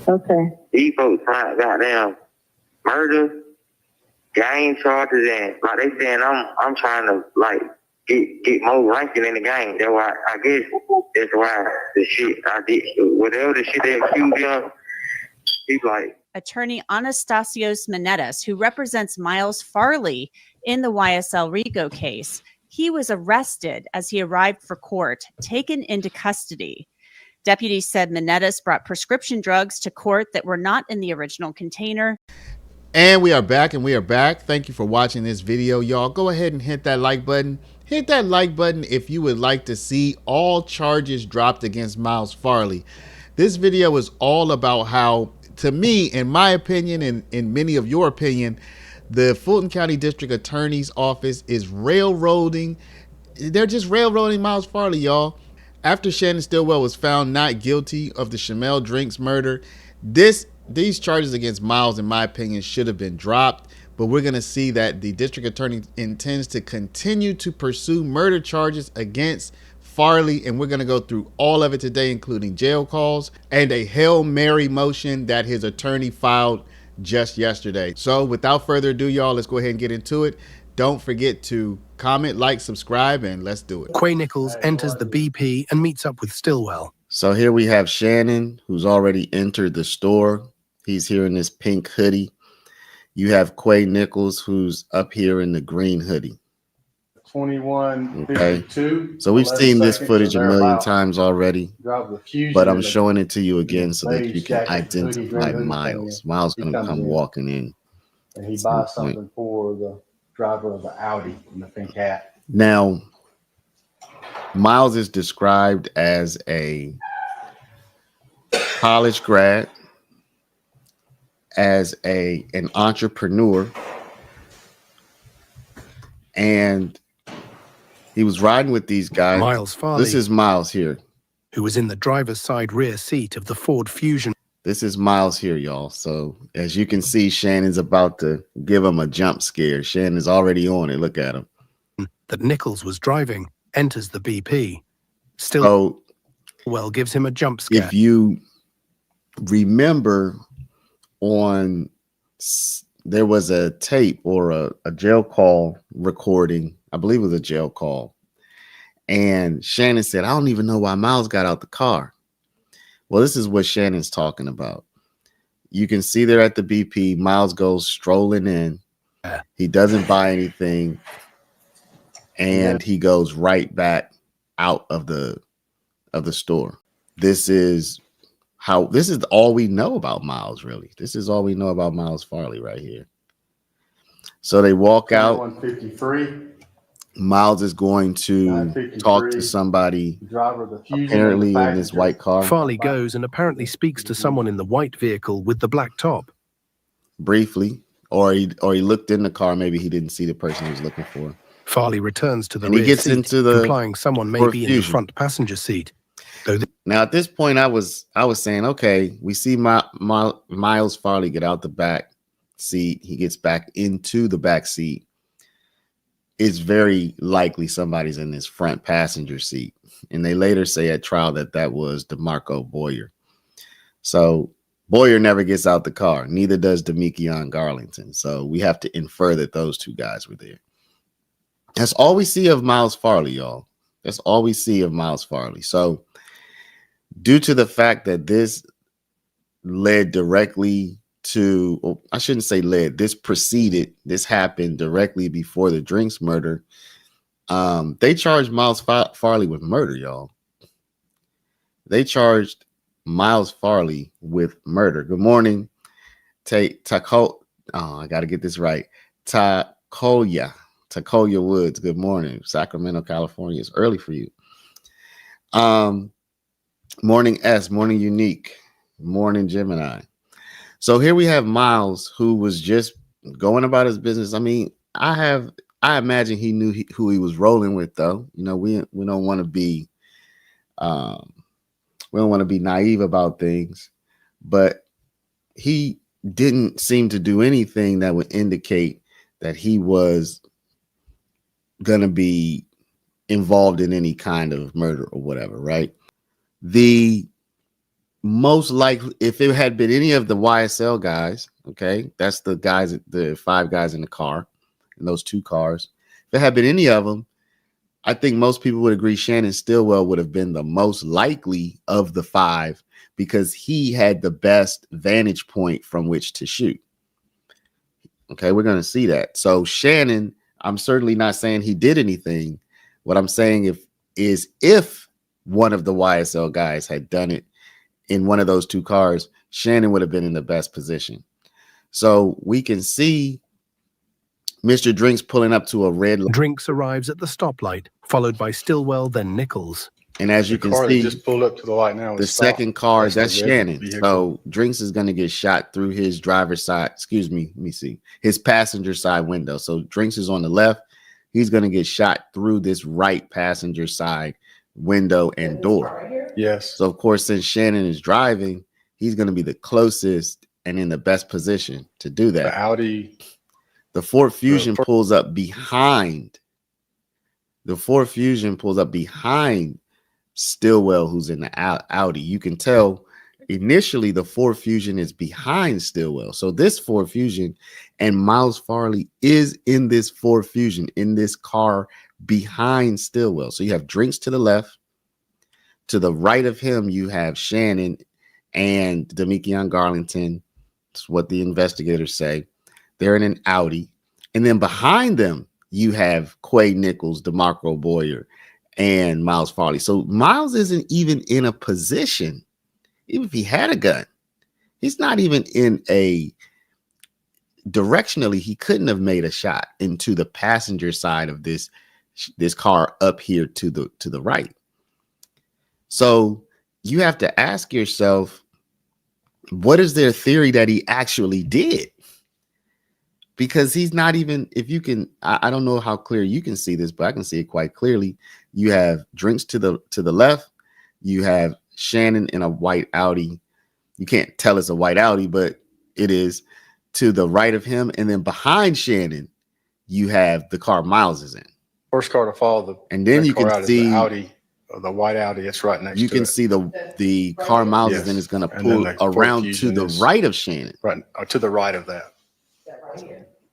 Okay. These folks find goddamn murder, gang charges, and like they saying I'm trying to like get more ranking in the game. That's why I guess that's why the shit I did, whatever the shit they accused him, he's like. Attorney Anastasios Manetas, who represents Miles Farley in the YSL RICO case. He was arrested as he arrived for court, taken into custody. Deputies said Manetas brought prescription drugs to court that were not in the original container. And we are back, Thank you for watching this video, y'all. Go ahead and hit that like button. Hit that like button if you would like to see all charges dropped against Miles Farley. This video is all about how, to me, in my opinion, and in many of your opinion, the Fulton County District Attorney's Office is railroading. They're just railroading Miles Farley, y'all. After Shannon Stillwell was found not guilty of the Shamel Drinks murder, these charges against Miles, in my opinion, should have been dropped. But we're going to see that the district attorney intends to continue to pursue murder charges against Farley, and we're going to go through all of it today, including jail calls and a Hail Mary motion that his attorney filed just yesterday. So without further ado, y'all, let's go ahead and get into it. Don't forget to comment, like, subscribe, and let's do it. Quay Nichols enters the BP and meets up with Stillwell. So here we have Shannon, who's already entered the store. He's here in this pink hoodie. You have Quay Nichols, who's up here in the green hoodie. 21:52. So we've seen this footage a million times already, but I'm showing it to you again so that you can identify Miles. Miles going to come walking in. And he buys something for the driver of the Audi in the pink hat. Now, Miles is described as a college grad, as an entrepreneur, and he was riding with these guys. Miles Farley. This is Miles here, who was in the driver's side rear seat of the Ford Fusion. This is Miles here, y'all. So as you can see, Shannon's about to give him a jump scare. Shannon's already on it. Look at him. That Nichols was driving enters the BP. Stillwell gives him a jump scare. If you remember, there was a tape or a jail call recording. I believe it was a jail call. And Shannon said, I don't even know why Miles got out the car. Well, this is what Shannon's talking about. You can see there at the BP, Miles goes strolling in. He doesn't buy anything. And he goes right back out of the store. This is all we know about Miles, really. This is all we know about Miles Farley right here. So they walk out. 153. Miles is going to talk to somebody, apparently in this white car. Farley goes and apparently speaks to someone in the white vehicle with the black top. Briefly, or he looked in the car. Maybe he didn't see the person he was looking for. Farley returns to the rear seat, gets into the implying someone may be in the front passenger seat. Now, at this point, I was saying, okay, we see Miles Farley get out the back seat. He gets back into the back seat. It's very likely somebody's in this front passenger seat. And they later say at trial that was DeMarco Boyer. So Boyer never gets out the car. Neither does Demekion Garlington. So we have to infer that those two guys were there. That's all we see of Miles Farley, y'all. That's all we see of Miles Farley. So due to the fact that this led directly to, well, I shouldn't say led, this happened directly before the Drinks murder. They charged Miles Farley with murder, y'all. They charged Miles Farley with murder. Good morning, I got to get this right. Takoya Woods. Good morning, Sacramento, California. It's early for you. Morning S, morning Unique, morning Gemini. So here we have Miles, who was just going about his business. I mean, I imagine he knew who he was rolling with, though. You know, we don't want to be naive about things, but he didn't seem to do anything that would indicate that he was going to be involved in any kind of murder or whatever, right? The most likely, if it had been any of the YSL guys, okay, that's the guys, the 5 guys in the car, in those 2 cars. If it had been any of them, I think most people would agree Shannon Stillwell would have been the most likely of the 5 because he had the best vantage point from which to shoot. Okay, we're going to see that. So Shannon, I'm certainly not saying he did anything. What I'm saying if one of the YSL guys had done it in one of those 2 cars, Shannon would have been in the best position. So we can see Mr. Drinks pulling up to a red light. Drinks arrives at the stoplight, followed by Stillwell, then Nichols. And as you can car see, that just pulled up to the light now. the second car, that's the red Shannon. vehicle. So Drinks is going to get shot through his driver's side. Excuse me. Let me see. His passenger side window. So Drinks is on the left. He's going to get shot through this right passenger side window and door. Yes. So, of course, since Shannon is driving, he's going to be the closest and in the best position to do that. The Audi. The Ford Fusion pulls up behind. The Ford Fusion pulls up behind Stillwell, who's in the Audi. You can tell initially the Ford Fusion is behind Stillwell. So this Ford Fusion and Miles Farley is in this Ford Fusion, in this car behind Stillwell. So you have Drinks to the left. To the right of him, you have Shannon and Demikion Garlington. That's what the investigators say. They're in an Audi. And then behind them, you have Quay Nichols, DeMarco Boyer, and Miles Farley. So Miles isn't even in a position, even if he had a gun, he's not even in a directionally, he couldn't have made a shot into the passenger side of this car up here to the right. So you have to ask yourself, what is their theory that he actually did? Because he's not even, if you can, I don't know how clear you can see this, but I can see it quite clearly. You have Drinks to the left. You have Shannon in a white Audi. You can't tell it's a white Audi, but it is to the right of him. And then behind Shannon, you have the car Miles is in. First car to follow and then you can see the Audi, the white Audi. That's right next to it. You can see the car Miles is in is going to pull around to the right of Shannon. Right, to the right of that.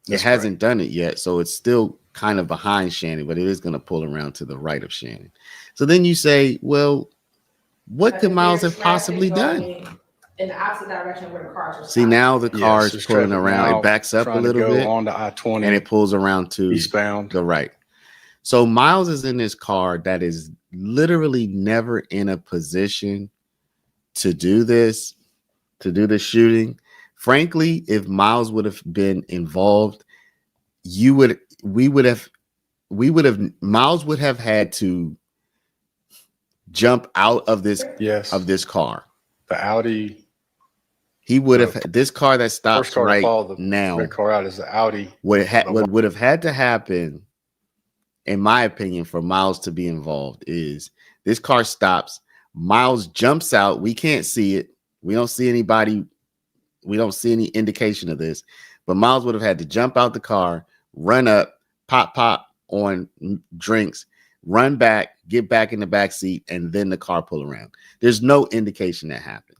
It hasn't done it yet, so it's still kind of behind Shannon, but it is going to pull around to the right of Shannon. So then you say, well, what could Miles have possibly done? In the opposite direction where the cars are. See, now the car is pulling around. It backs up a little bit on the I-20, and it pulls around to eastbound. The right. So Miles is in this car that is literally never in a position to do this, to do the shooting. Frankly, if Miles would have been involved, Miles would have had to jump out of this car. The Audi. He would have this car that stops car right now. Red car out is the Audi. What would have had to happen, in my opinion, for Miles to be involved is this car stops. Miles jumps out. We can't see it. We don't see anybody. We don't see any indication of this, but Miles would have had to jump out the car, run up, pop on Drinks, run back, get back in the back seat, and then the car pull around. There's no indication that happened.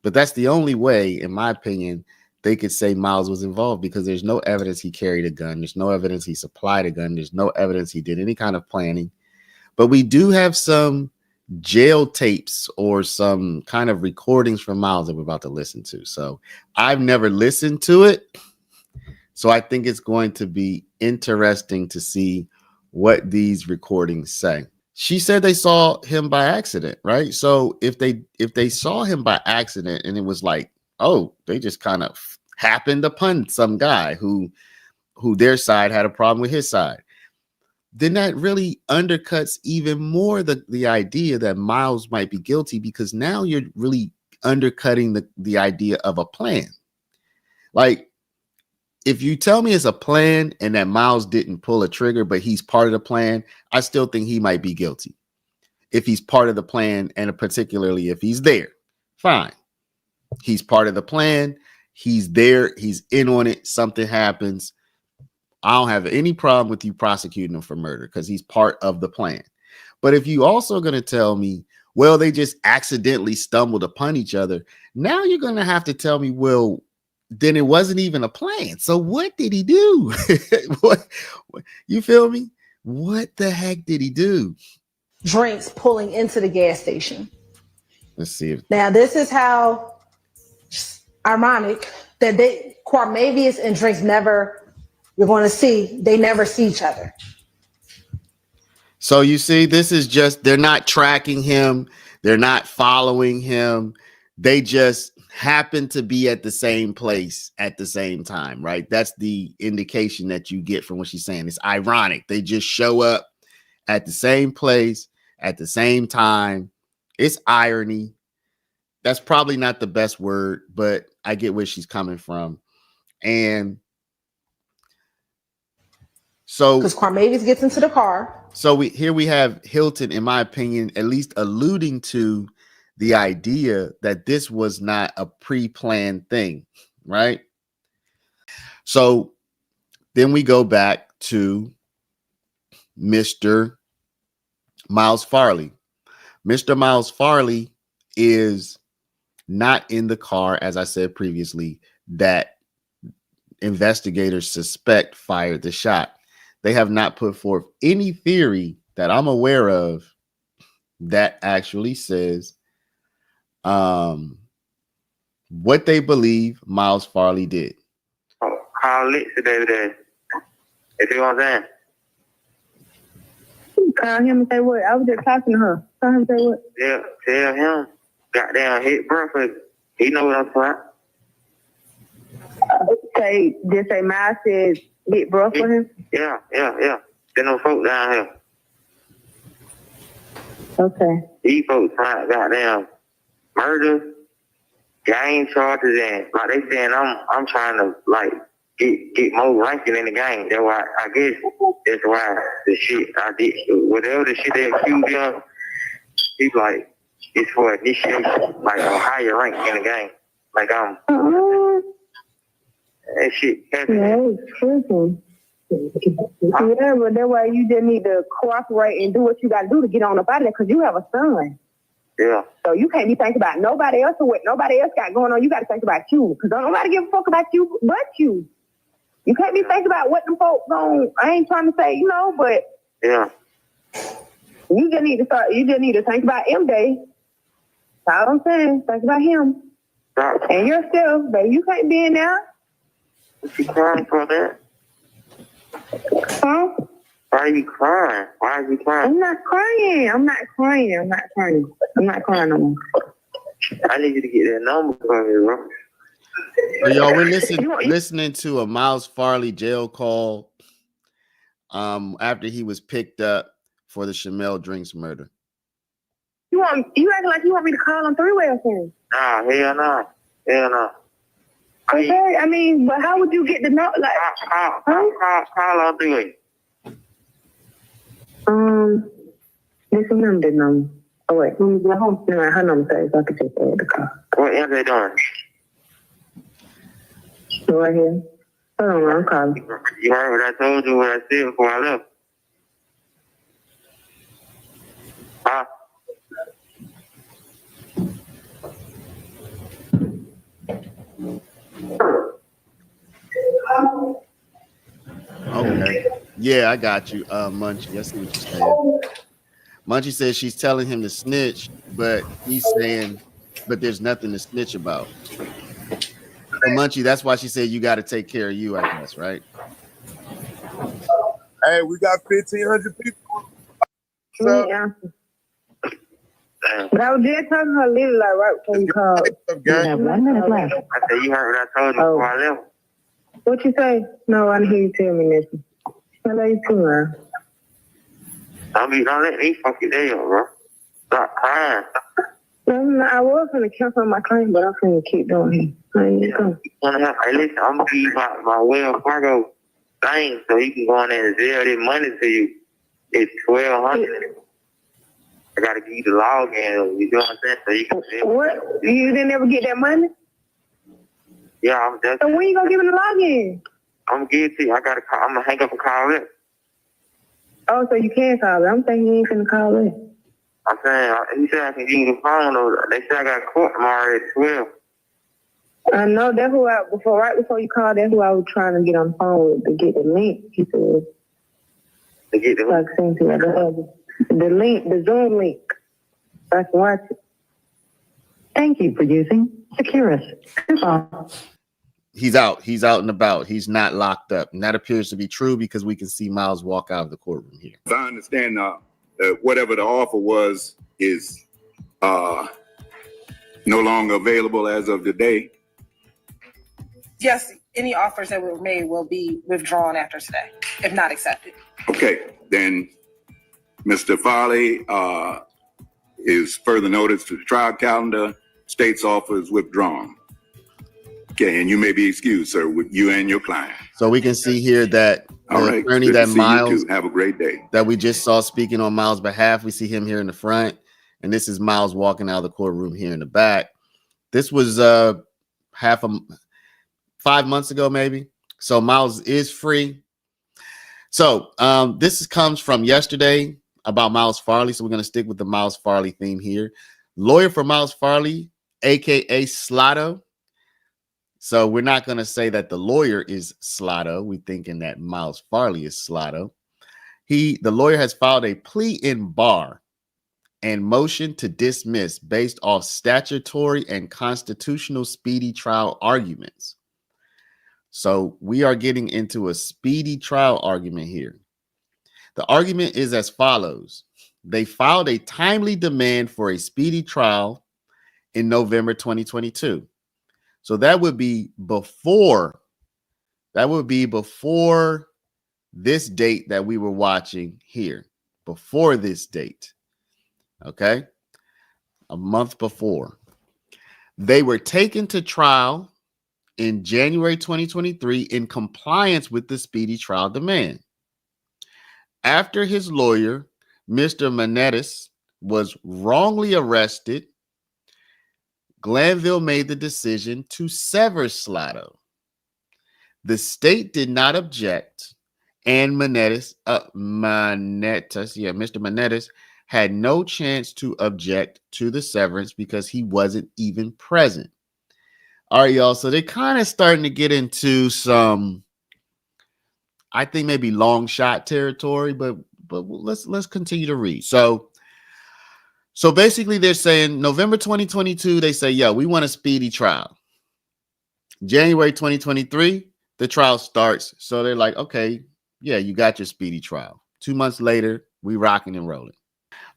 But that's the only way, in my opinion, they could say Miles was involved, because there's no evidence he carried a gun. There's no evidence he supplied a gun. There's no evidence he did any kind of planning. But we do have some jail tapes or some kind of recordings from Miles that we're about to listen to. So I've never listened to it. So I think it's going to be interesting to see what these recordings say. She said they saw him by accident, right? So if they saw him by accident and it was like, oh, they just kind of happened upon some guy who their side had a problem with his side, then that really undercuts even more the idea that Miles might be guilty, because now you're really undercutting the idea of a plan. Like, if you tell me it's a plan and that Miles didn't pull a trigger, but he's part of the plan, I still think he might be guilty. If he's part of the plan, and particularly if he's there, fine. He's part of the plan. He's there. He's in on it. Something happens. I don't have any problem with you prosecuting him for murder because he's part of the plan. But if you also going to tell me, well, they just accidentally stumbled upon each other. Now you're going to have to tell me, well, then it wasn't even a plan. So what did he do? what, you feel me? What the heck did he do? Drinks pulling into the gas station. Let's see. Now, this is how ironic that Quarmavius and Drinks never, you're going to see, they never see each other. So you see, this is just, they're not tracking him. They're not following him. They just happen to be at the same place at the same time, right? That's the indication that you get from what she's saying. It's ironic. They just show up at the same place at the same time. It's irony. That's probably not the best word, but I get where she's coming from. And so, because Quarmavius gets into the car. So we have Hilton, in my opinion, at least alluding to the idea that this was not a pre-planned thing, right? So then we go back to Mr. Miles Farley. Mr. Miles Farley is not in the car, as I said previously, that investigators suspect fired the shot. They have not put forth any theory that I'm aware of that actually says what they believe Miles Farley did. Call Lit today. You see what I'm saying? Call him and say what? I was just talking to her. Call him and say what? Yeah, tell him. Goddamn hit breakfast. He know what I'm talking. Just say Miles said hit bro for him? Yeah. Send them folks down here. Okay. These folks trying goddamn murder, gang charges, and like they saying I'm trying to like get more ranking in the game. That's why I guess that's why the shit I did, whatever the shit they accused him, he's like it's for initiation, like a higher rank in the game. Like that shit happening. Yeah, it's tripping. Yeah, but that's why you just need to cooperate and do what you got to do to get on up out of there, because you have a son. Yeah. So you can't be thinking about nobody else or what nobody else got going on. You got to think about you, because don't nobody give a fuck about you but you. You can't be thinking about what them folks on. I ain't trying to say, but yeah. You just need to start. You just need to think about M-Day. That's all I'm saying. Think about him. Stop. And yourself, baby. You can't be in there. What you crying for that? Huh? Why are you crying? I'm not crying. I'm not crying no more. I need you to get that number from me, bro. So y'all, we're listening to a Miles Farley jail call after he was picked up for the Shamel Drinks murder. You acting like you want me to call him three-way or something? Nah, hell no. Okay, I mean, but how would you get to know? Like, call on three-way. This number, number. Oh wait, let me go home. No, her number says I can take the call. What am they doing? Right here. Hold on, I'm calling. You heard what I told you, what I said before I left? Huh? Okay. Yeah, I got you. Munchie, I see what you're saying. Munchie says she's telling him to snitch, but he's saying, but there's nothing to snitch about. So Munchie, that's why she said you got to take care of you, I guess, right? Hey, we got 1,500 people. So, Yeah. But I was just talking to her literally like right before you called. I said, you heard what I told you before I left? What you say? No, I didn't hear you tell me nothing. I love you too, man. Don't let me fuck you down, bro. Stop crying. I was going to cancel my claim, but I'm going to keep doing it. Hey, listen, I'm going to give you my Wells Fargo thing so you can go in there and sell this money to you. It's $1,200. I got to give you the login, you know what I'm saying? So you can sell. What? You didn't ever get that money? Yeah, So when you going to give me the login? I'm going to give it to you. I'm going to hang up and call it. Oh, so you can call it. I'm thinking you ain't going to call it. I'm saying, he said I can give you the phone, or they said I got court tomorrow at 12. I know that's who right before you called, that's who I was trying to get on the phone with to get the link. He said, To get the so I can send you the link, the Zoom link. So I can watch it. Thank you for using Securus. He's out. He's out and about. He's not locked up. And that appears to be true because we can see Miles walk out of the courtroom here. As I understand, whatever the offer was is no longer available as of today. Yes, any offers that were made will be withdrawn after today, if not accepted. Okay, then Mr. Farley is further notice to the trial calendar. State's offer is withdrawn. Okay, and you may be excused, sir, with you and your client. So we can see here that All the right, attorney good to that see you Miles too. Have a great day. that we just saw speaking on Miles' behalf. We see him here in the front, and this is Miles walking out of the courtroom here in the back. This was 5 months ago, maybe. So Miles is free. So this comes from yesterday about Miles Farley. So we're going to stick with the Miles Farley theme here. Lawyer for Miles Farley, aka Slotto. So we're not going to say that the lawyer is Slotto. We're thinking that Miles Farley is Slotto. The lawyer has filed a plea in bar and motion to dismiss based off statutory and constitutional speedy trial arguments. So we are getting into a speedy trial argument here. The argument is as follows. They filed a timely demand for a speedy trial in November 2022. So that would be before this date that we were watching here, before this date. Okay. A month before. They were taken to trial in January 2023 in compliance with the speedy trial demand. After his lawyer, Mr. Menendez, was wrongly arrested, Glanville made the decision to sever Slotto. The state did not object, and Mr. Menendez had no chance to object to the severance because he wasn't even present. All right, y'all. So they're kind of starting to get into some, I think maybe long shot territory, but let's continue to read. So basically they're saying November 2022, they say, yeah, we want a speedy trial. January 2023, the trial starts. So they're like, okay, yeah, you got your speedy trial. 2 months later, we rocking and rolling.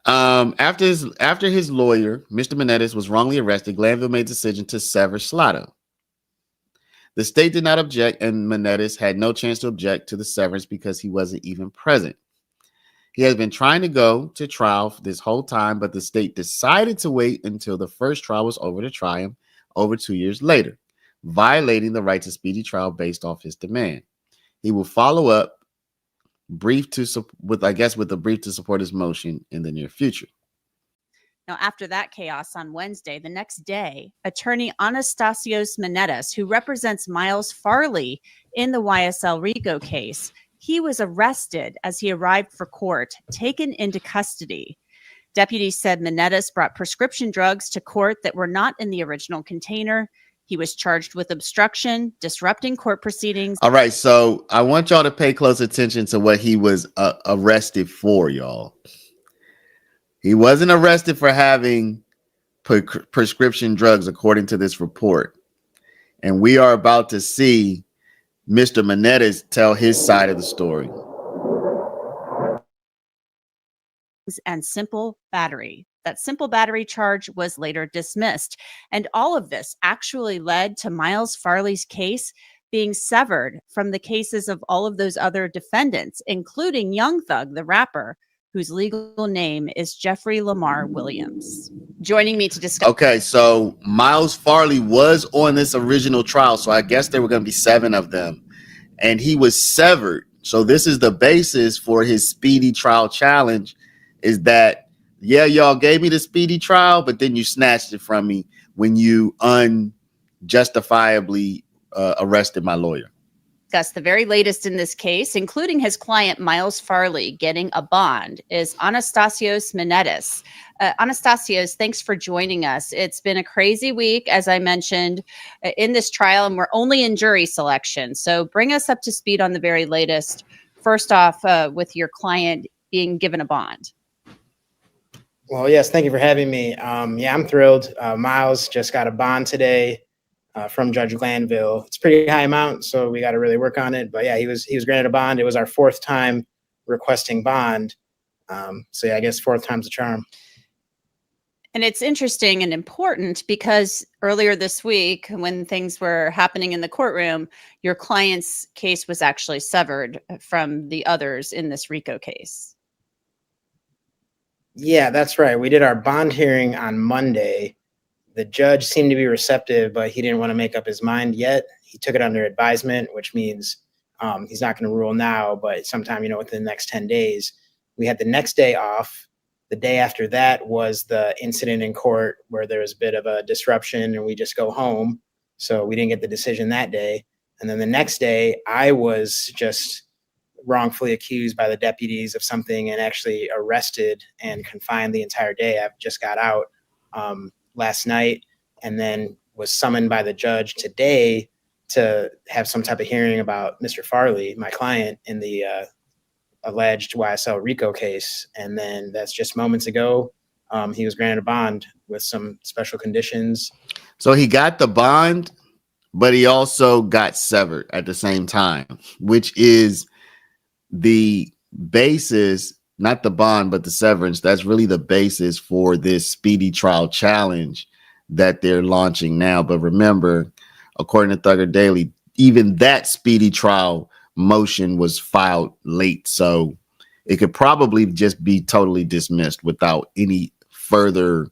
After his lawyer, Mr. Menendez, was wrongly arrested, Glanville made the decision to sever Slotto. The state did not object, and Menendez had no chance to object to the severance because he wasn't even present. He has been trying to go to trial this whole time, but the state decided to wait until the first trial was over to try him over 2 years later, violating the right to speedy trial based off his demand. He will follow up with a brief to support his motion in the near future. Now, after that chaos on Wednesday, the next day, attorney Anastasios Menendez, who represents Miles Farley in the YSL RICO case, he was arrested as he arrived for court, taken into custody. Deputies said Menendez brought prescription drugs to court that were not in the original container. He was charged with obstruction, disrupting court proceedings. All right, so I want y'all to pay close attention to what he was arrested for, y'all. He wasn't arrested for having prescription drugs, according to this report. And we are about to see Mr. Menendez tell his side of the story. And simple battery. That simple battery charge was later dismissed. And all of this actually led to Miles Farley's case being severed from the cases of all of those other defendants, including Young Thug, the rapper, whose legal name is Jeffrey Lamar Williams. Joining me to discuss. Okay, so Miles Farley was on this original trial, so I guess there were going to be 7 of them, and he was severed. So this is the basis for his speedy trial challenge, is that, yeah, y'all gave me the speedy trial, but then you snatched it from me when you unjustifiably arrested my lawyer. discuss the very latest in this case, including his client Miles Farley getting a bond, is Anastasios Menedis. Anastasios, thanks for joining us. It's been a crazy week, as I mentioned, in this trial, and we're only in jury selection. So bring us up to speed on the very latest. First off, with your client being given a bond. Well, yes, thank you for having me. Yeah, I'm thrilled. Miles just got a bond today from Judge Glanville. It's a pretty high amount, so we got to really work on it. But yeah, he was granted a bond. It was our fourth time requesting bond. So yeah, I guess fourth time's the charm. And it's interesting and important because earlier this week, when things were happening in the courtroom, your client's case was actually severed from the others in this RICO case. Yeah, that's right. We did our bond hearing on Monday. The judge seemed to be receptive, but he didn't want to make up his mind yet. He took it under advisement, which means he's not going to rule now, but sometime, within the next 10 days. We had the next day off. The day after that was the incident in court where there was a bit of a disruption and we just go home. So we didn't get the decision that day. And then the next day, I was just wrongfully accused by the deputies of something and actually arrested and confined the entire day. I've just got out last night and then was summoned by the judge today to have some type of hearing about Mr. Farley, my client, in the alleged YSL RICO case. And then that's just moments ago. He was granted a bond with some special conditions. So he got the bond, but he also got severed at the same time, which is the basis, not the bond, but the severance. That's really the basis for this speedy trial challenge that they're launching now. But remember, according to Thugger Daily, even that speedy trial motion was filed late. So it could probably just be totally dismissed without any further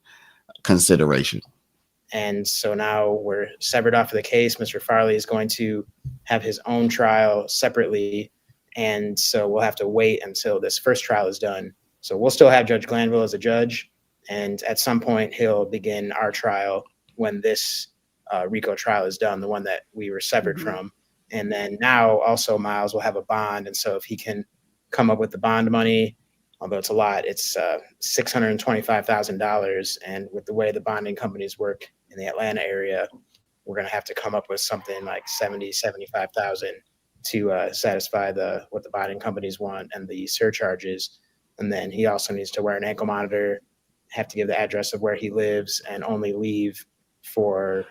consideration. And so now we're severed off of the case. Mr. Farley is going to have his own trial separately. And so we'll have to wait until this first trial is done. So we'll still have Judge Glanville as a judge. And at some point, he'll begin our trial when this RICO trial is done, the one that we were severed from. And then now also Miles will have a bond. And so if he can come up with the bond money, although it's a lot, it's $625,000. And with the way the bonding companies work in the Atlanta area, we're going to have to come up with something like 75,000 to satisfy what the bonding companies want and the surcharges. And then he also needs to wear an ankle monitor, have to give the address of where he lives, and only leave for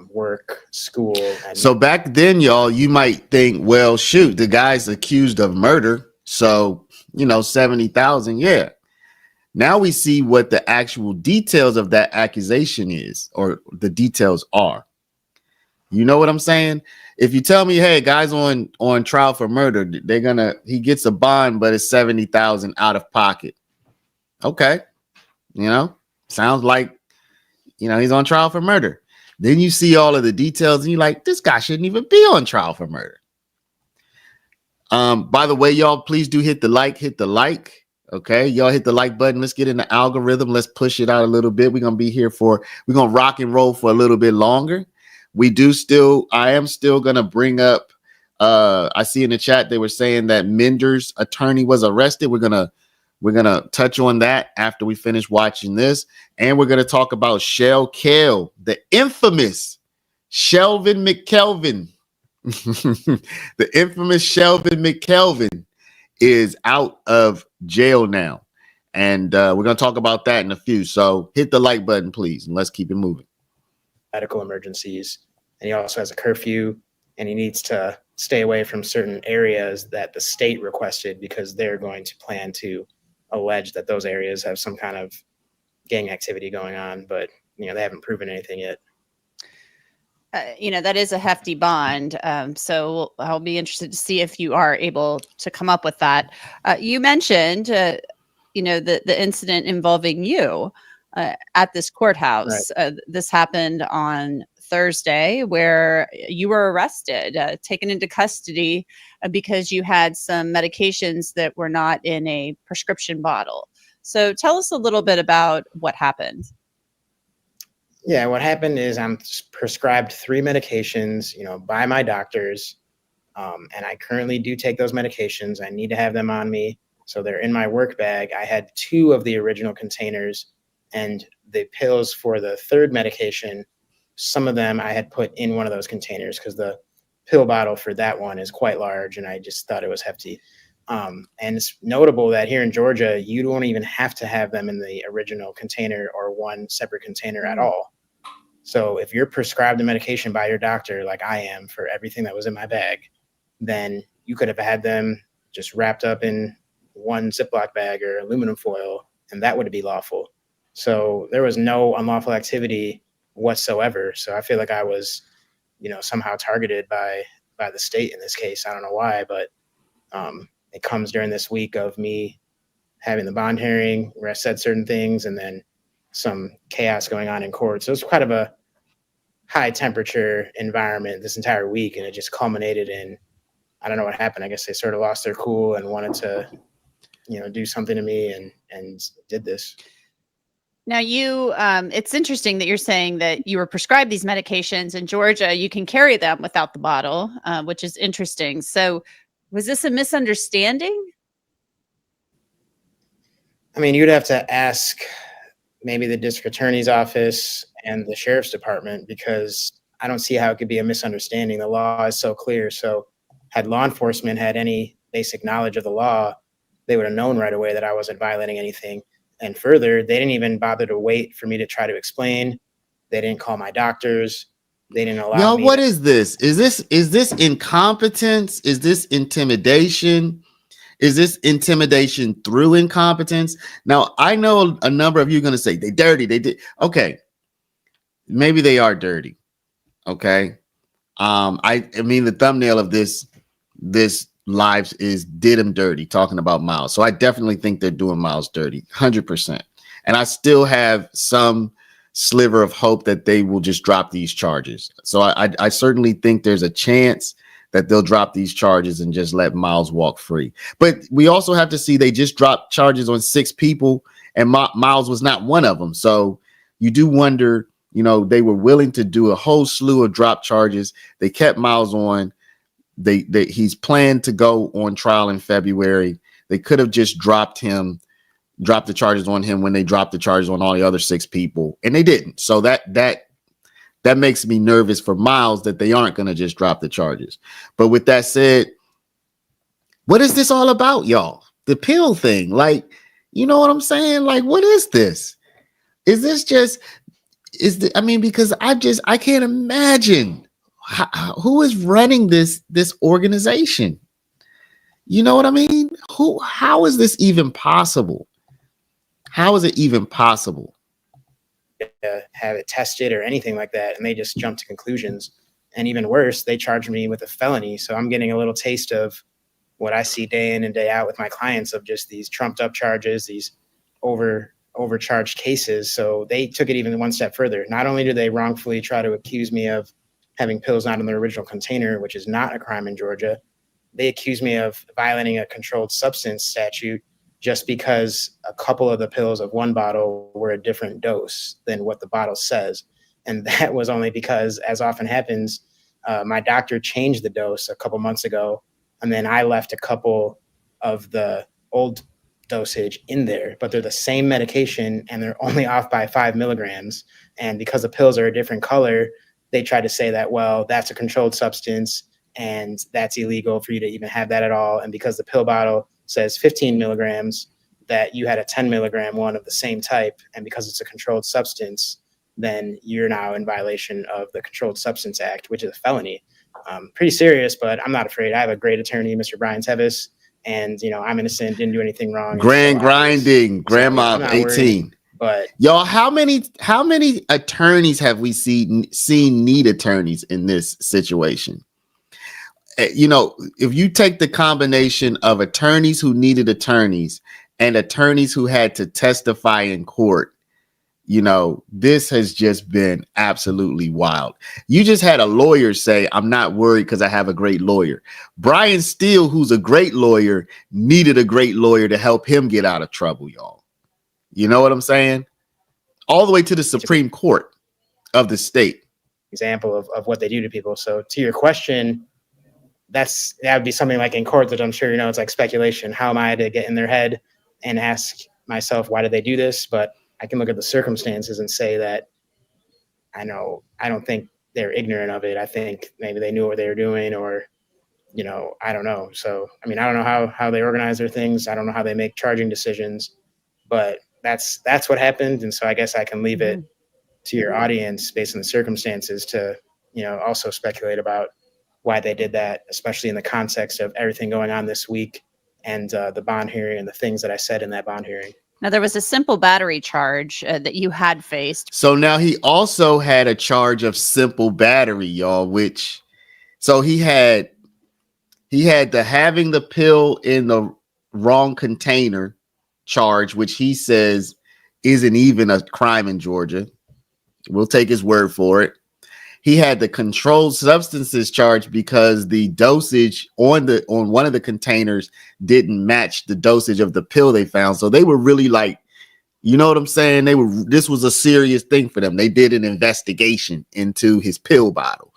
work, school. So back then, y'all, you might think, well, shoot, the guy's accused of murder. So, 70,000. Yeah. Now we see what the actual details of that accusation is, or the details are. You know what I'm saying? If you tell me, hey, guy's on trial for murder, he gets a bond, but it's 70,000 out of pocket. Okay. Sounds like, he's on trial for murder. Then you see all of the details and you're like, this guy shouldn't even be on trial for murder. By the way, y'all, please do hit the like. Okay. Y'all hit the like button. Let's get in the algorithm. Let's push it out a little bit. We're going to be here we're going to rock and roll for a little bit longer. I am still going to bring up, I see in the chat, they were saying that Mender's attorney was arrested. We're going to touch on that after we finish watching this. And we're going to talk about Shell Kell, the infamous Shelvin McKelvin. The infamous Shelvin McKelvin is out of jail now. And we're going to talk about that in a few. So hit the like button, please, and let's keep it moving. Medical emergencies. And he also has a curfew, and he needs to stay away from certain areas that the state requested because they're going to plan to allege that those areas have some kind of gang activity going on. But, they haven't proven anything yet. That is a hefty bond. So I'll be interested to see if you are able to come up with that. You mentioned, the incident involving you at this courthouse. Right. This happened on Thursday where you were arrested, taken into custody because you had some medications that were not in a prescription bottle. So tell us a little bit about what happened. Yeah, what happened is I'm prescribed 3 medications, by my doctors. And I currently do take those medications. I need to have them on me. So they're in my work bag. I had 2 of the original containers, and the pills for the 3rd medication, some of them I had put in one of those containers because the pill bottle for that one is quite large, and I just thought it was hefty. And it's notable that here in Georgia, you don't even have to have them in the original container or one separate container at all. So if you're prescribed a medication by your doctor, like I am for everything that was in my bag, then you could have had them just wrapped up in one Ziploc bag or aluminum foil, and that would be lawful. So there was no unlawful activity whatsoever. So I feel like I was, somehow targeted by the state in this case. I don't know why, but it comes during this week of me having the bond hearing where I said certain things, and then some chaos going on in court. So it's kind of a high temperature environment this entire week, and it just culminated in, I don't know what happened. I guess they sort of lost their cool and wanted to, do something to me and did this. Now it's interesting that you're saying that you were prescribed these medications in Georgia. You can carry them without the bottle, which is interesting. So was this a misunderstanding? I mean, you'd have to ask maybe the district attorney's office and the sheriff's department, because I don't see how it could be a misunderstanding. The law is so clear. So had law enforcement had any basic knowledge of the law, they would have known right away that I wasn't violating anything. And further, they didn't even bother to wait for me to try to explain. They didn't call my doctors. They didn't allow Y'all, me. what is this? Is this incompetence? Is this intimidation? Is this intimidation through incompetence? Now, I know a number of you are going to say they dirty. They did. Okay. Maybe they are dirty. Okay. I mean, the thumbnail of this lives is did him dirty, talking about Miles. So I definitely think they're doing Miles dirty 100%. And I still have some sliver of hope that they will just drop these charges. So I certainly think there's a chance that they'll drop these charges and just let Miles walk free. But we also have to see they just dropped charges on 6 people, and Miles was not one of them. So you do wonder, they were willing to do a whole slew of drop charges. They kept Miles on. He's planned to go on trial in February. They could have just dropped the charges on him when they dropped the charges on all the other 6 people, and they didn't. So that makes me nervous for Miles that they aren't going to just drop the charges. But with that said, what is this all about, y'all? The pill thing, like, you know what I'm saying? Like, what is this? Is this just because I can't imagine who is running this organization. You know what I mean? How is this even possible? How is it even possible? Have it tested or anything like that, and they just jump to conclusions. And even worse, they charged me with a felony. So I'm getting a little taste of what I see day in and day out with my clients, of just these trumped up charges, these overcharged cases. So they took it even one step further. Not only did they wrongfully try to accuse me of having pills not in their original container, which is not a crime in Georgia, they accused me of violating a controlled substance statute just because a couple of the pills of one bottle were a different dose than what the bottle says. And that was only because, as often happens, my doctor changed the dose a couple months ago, and then I left a couple of the old dosage in there, but they're the same medication and they're only off by 5 milligrams. And because the pills are a different color, they tried to say that, well, that's a controlled substance and that's illegal for you to even have that at all. And because the pill bottle says 15 milligrams, that you had a 10 milligram one of the same type, and because it's a controlled substance, then you're now in violation of the Controlled Substance Act, which is a felony. Pretty serious, but I'm not afraid. I have a great attorney, Mr. Brian Tevis, and I'm innocent, didn't do anything wrong. Grand grinding, grandma of 18. Worried, but y'all, how many attorneys have we seen need attorneys in this situation? If you take the combination of attorneys who needed attorneys and attorneys who had to testify in court, this has just been absolutely wild. You just had a lawyer say, I'm not worried because I have a great lawyer. Brian Steele, who's a great lawyer, needed a great lawyer to help him get out of trouble, y'all. You know what I'm saying? All the way to the Supreme Court of the state. Example of what they do to people. So to your question, that would be something like in court that I'm sure, it's like speculation. How am I to get in their head and ask myself, why did they do this? But I can look at the circumstances and say that I don't think they're ignorant of it. I think maybe they knew what they were doing, or, I don't know. So, I mean, I don't know how they organize their things. I don't know how they make charging decisions, but that's what happened. And so I guess I can leave it to your audience based on the circumstances to, also speculate about why they did that, especially in the context of everything going on this week and the bond hearing and the things that I said in that bond hearing. Now, there was a simple battery charge that you had faced. So now he also had a charge of simple battery, y'all, so he had the having the pill in the wrong container charge, which he says isn't even a crime in Georgia. We'll take his word for it. He had the controlled substances charge because the dosage on one of the containers didn't match the dosage of the pill they found. So they were really like, you know what I'm saying? This was a serious thing for them. They did an investigation into his pill bottle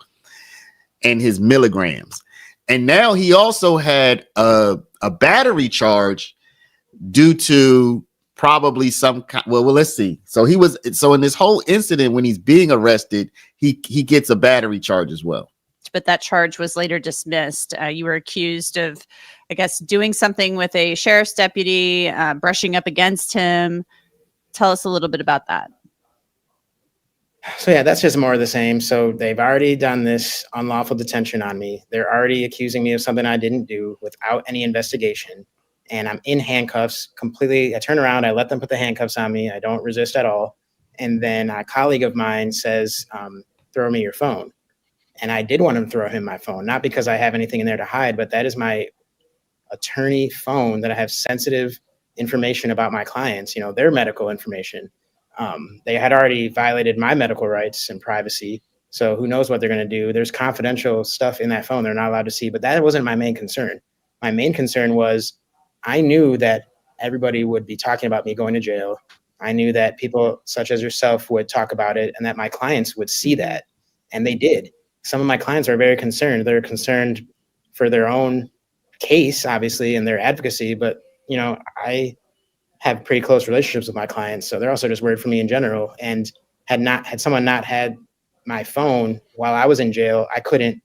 and his milligrams. And now he also had a battery charge due to probably some kind. Well, let's see. So in this whole incident, when he's being arrested, he gets a battery charge as well. But that charge was later dismissed. You were accused of, I guess, doing something with a sheriff's deputy, brushing up against him. Tell us a little bit about that. So yeah, that's just more of the same. So they've already done this unlawful detention on me. They're already accusing me of something I didn't do without any investigation. And I'm in handcuffs completely. I turn around, I let them put the handcuffs on me. I don't resist at all. And then a colleague of mine says, throw me your phone. And I did want him to throw him my phone, not because I have anything in there to hide, but that is my attorney phone that I have sensitive information about my clients, their medical information. They had already violated my medical rights and privacy. So who knows what they're going to do? There's confidential stuff in that phone they're not allowed to see, but that wasn't my main concern. My main concern was I knew that everybody would be talking about me going to jail. I knew that people such as yourself would talk about it and that my clients would see that. And they did. Some of my clients are very concerned. They're concerned for their own case, obviously, and their advocacy. But, I have pretty close relationships with my clients. So they're also just worried for me in general. And had someone not had my phone while I was in jail, I couldn't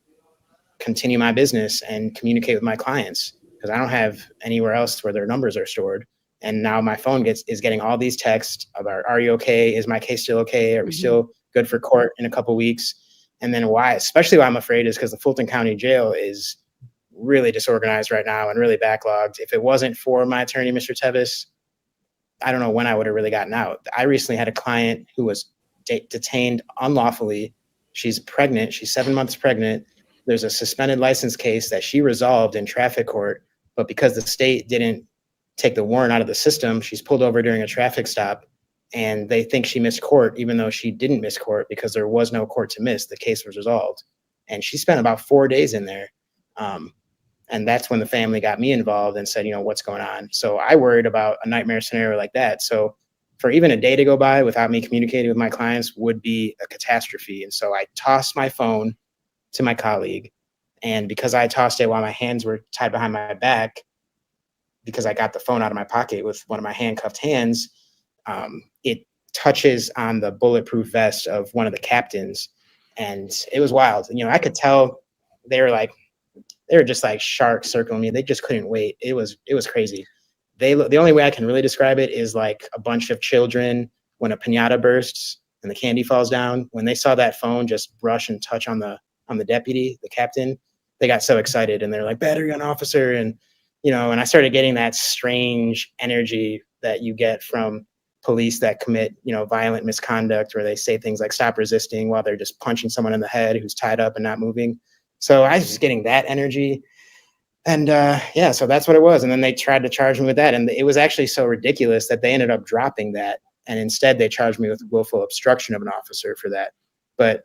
continue my business and communicate with my clients because I don't have anywhere else where their numbers are stored. And now my phone is getting all these texts about, are you okay? Is my case still okay? Are we still good for court in a couple weeks? And then especially why I'm afraid is because the Fulton County Jail is really disorganized right now and really backlogged. If it wasn't for my attorney, Mr. Tevis, I don't know when I would have really gotten out. I recently had a client who was detained unlawfully. She's pregnant. She's 7 months pregnant. There's a suspended license case that she resolved in traffic court, but because the state didn't take the warrant out of the system, she's pulled over during a traffic stop, and they think she missed court, even though she didn't miss court because there was no court to miss. The case was resolved, and she spent about 4 days in there. And that's when the family got me involved and said, what's going on? So I worried about a nightmare scenario like that. So for even a day to go by without me communicating with my clients would be a catastrophe. And so I tossed my phone to my colleague. And because I tossed it while my hands were tied behind my back, because I got the phone out of my pocket with one of my handcuffed hands, it touches on the bulletproof vest of one of the captains. And it was wild. I could tell they were just like sharks circling me. They just couldn't wait. It was crazy. The only way I can really describe it is like a bunch of children when a piñata bursts and the candy falls down. When they saw that phone just brush and touch on the deputy, the captain, they got so excited and they're like, battery on officer. And, and I started getting that strange energy that you get from police that commit, violent misconduct, where they say things like stop resisting while they're just punching someone in the head who's tied up and not moving. So I was just getting that energy. And so that's what it was. And then they tried to charge me with that. And it was actually so ridiculous that they ended up dropping that. And instead they charged me with willful obstruction of an officer for that. But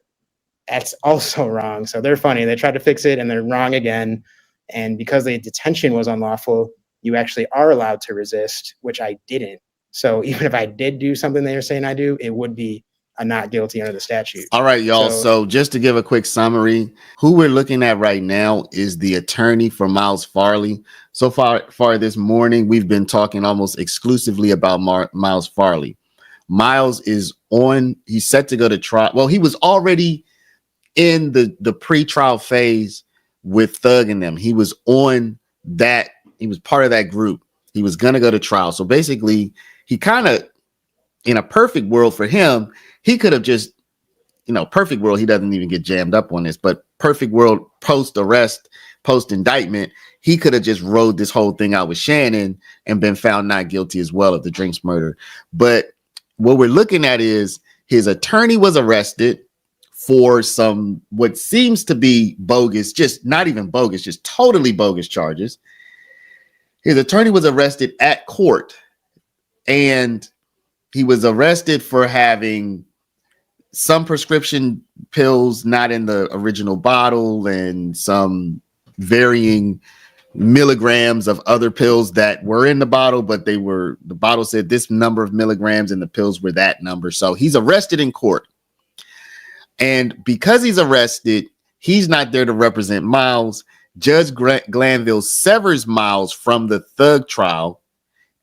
that's also wrong. So they're funny. They tried to fix it and they're wrong again. And because the detention was unlawful, you actually are allowed to resist, which I didn't. So even if I did do something they were saying I do, it would be a not guilty under the statute. All right, y'all. So just to give a quick summary, who we're looking at right now is the attorney for Miles Farley. So far this morning, we've been talking almost exclusively about Miles Farley. Miles is he's set to go to trial. Well, he was already in the pre-trial phase with Thug and them. He was on that. He was part of that group. He was going to go to trial. So basically, he kind of, in a perfect world for him, he could have just, perfect world, he doesn't even get jammed up on this, but perfect world, post-arrest, post-indictment, he could have just rode this whole thing out with Shannon and been found not guilty as well of the Drinks murder. But what we're looking at is his attorney was arrested for some what seems to be bogus, just not even bogus, just totally bogus charges. His attorney was arrested at court, and he was arrested for having some prescription pills not in the original bottle and some varying milligrams of other pills that were in the bottle, but the bottle said this number of milligrams and the pills were that number. So he's arrested in court. And because he's arrested, he's not there to represent Miles. Judge Glanville severs Miles from the Thug trial.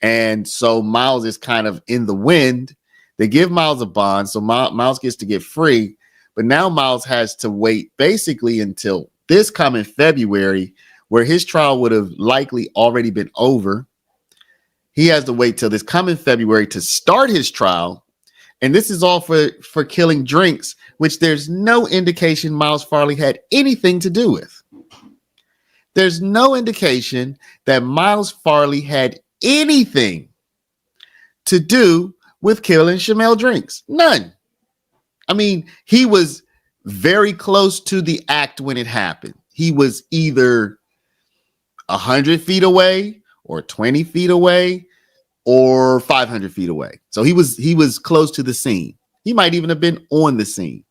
And so Miles is kind of in the wind. They give Miles a bond, so Miles gets to get free. But now Miles has to wait basically until this coming February, where his trial would have likely already been over. He has to wait till this coming February to start his trial. And this is all for killing Drinks, which there's no indication Miles Farley had anything to do with. There's no indication that Miles Farley had anything to do with killing Shamel Drinks. None. I mean, he was very close to the act when it happened. He was either 100 feet away or 20 feet away or 500 feet away. So he was close to the scene. He might even have been on the scene.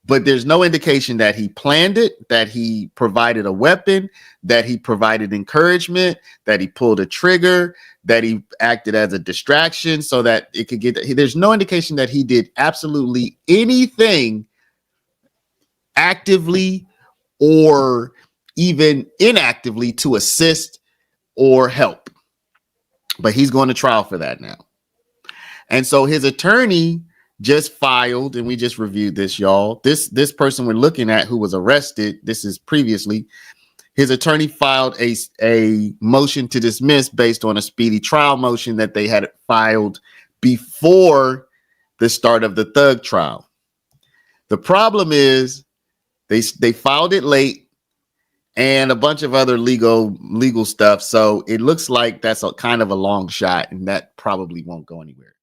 But there's no indication that he planned it, that he provided a weapon, that he provided encouragement, that he pulled a trigger, that he acted as a distraction so that it could get. There's no indication that he did absolutely anything actively or even inactively to assist or help. But he's going to trial for that now. And so his attorney just filed, and we just reviewed this, y'all. This person we're looking at who was arrested, this is previously, his attorney filed a motion to dismiss based on a speedy trial motion that they had filed before the start of the Thug trial. The problem is they filed it late and a bunch of other legal stuff. So it looks like that's a kind of a long shot, and that probably won't go anywhere.